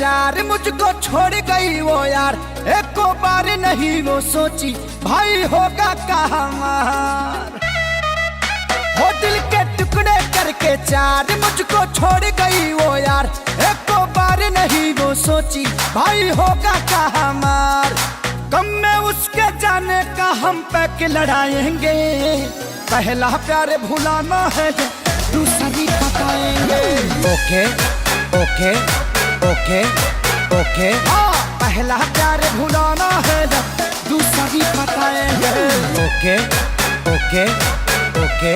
चार मुझको छोड़ गई वो यार, एक बार नहीं वो सोची भाई होगा कहाँ मार। वो दिल के टुकड़े करके चार मुझको छोड़ गई वो यार, एक बार नहीं वो सोची भाई होगा कहाँ मार। कम में उसके जाने का हम पैक लड़ाएंगे, पहला प्यार भुलाना है दूसरी बताएंगे। ओके ओके ओके ओके पहला प्यार भुलाना है दूसरी बताएंगे। ओके ओके ओके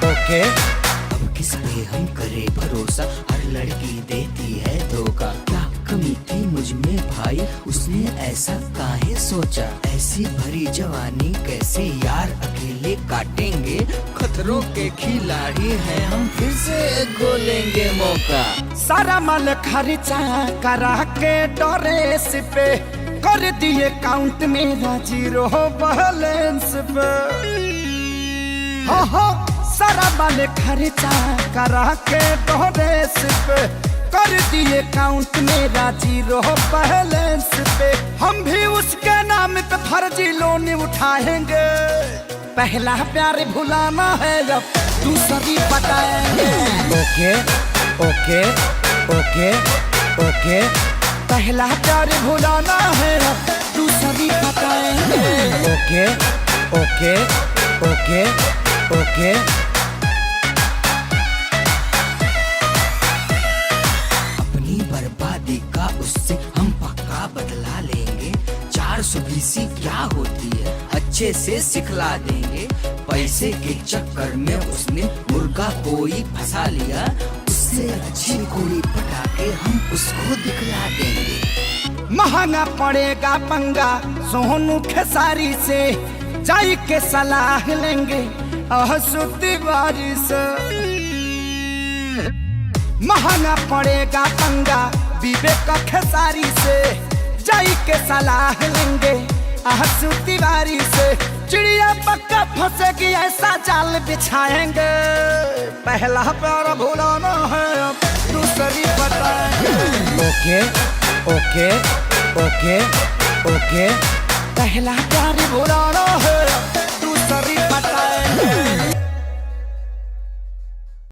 ओके अब किस पे हम करे भरोसा, हर लड़की देती है धोखा। क्या कमी थी मुझ में भाई, उसने ऐसा काहे सोचा। ऐसी भरी जवानी कैसे यार अकेले काटेंगे, खतरों के खिलाड़ी हैं हम, फिर से गोलेंगे मौका। सारा माल खर्चा करा के ड्रेस पे, कर दिए काउंट मेरा जीरो बैलेंस पे। हो सारा माल खर्चा करा के ड्रेस पे, कर दिए काउंट मेरा जीरो बैलेंस पे। हम भी उसके नाम पे फर्जी लोन उठाएंगे, पहला प्यार भुलाना है जब दूसरी बताएंगे। ओके ओके ओके ओके पहला प्यार भुलाना है दूसरी बताएंगे। ओके ओके ओके ओके अपनी बर्बादी का उससे हम पक्का बदला लेंगे। 420 क्या होती है अच्छे से सिखला देंगे। पैसे के चक्कर में उसने मुर्गा कोई फंसा लिया, उससे अच्छी कोई पटा के हम उसको दिखला देंगे। महंगा पड़ेगा पंगा सोनू खेसारी से, जाई के सलाह लेंगे अहसुती बारी से। महंगा पड़ेगा पंगा विवेक खेसारी से, जाई के सलाह लेंगे अहसुती बारी से। चिड़िया पक्का फंसेगी ऐसा जाल बिछाएंगे, पहला प्यार भुलाना है अब दूसरी बताएंगे। ओके ओके ओके ओके पहला प्यार भुलाना है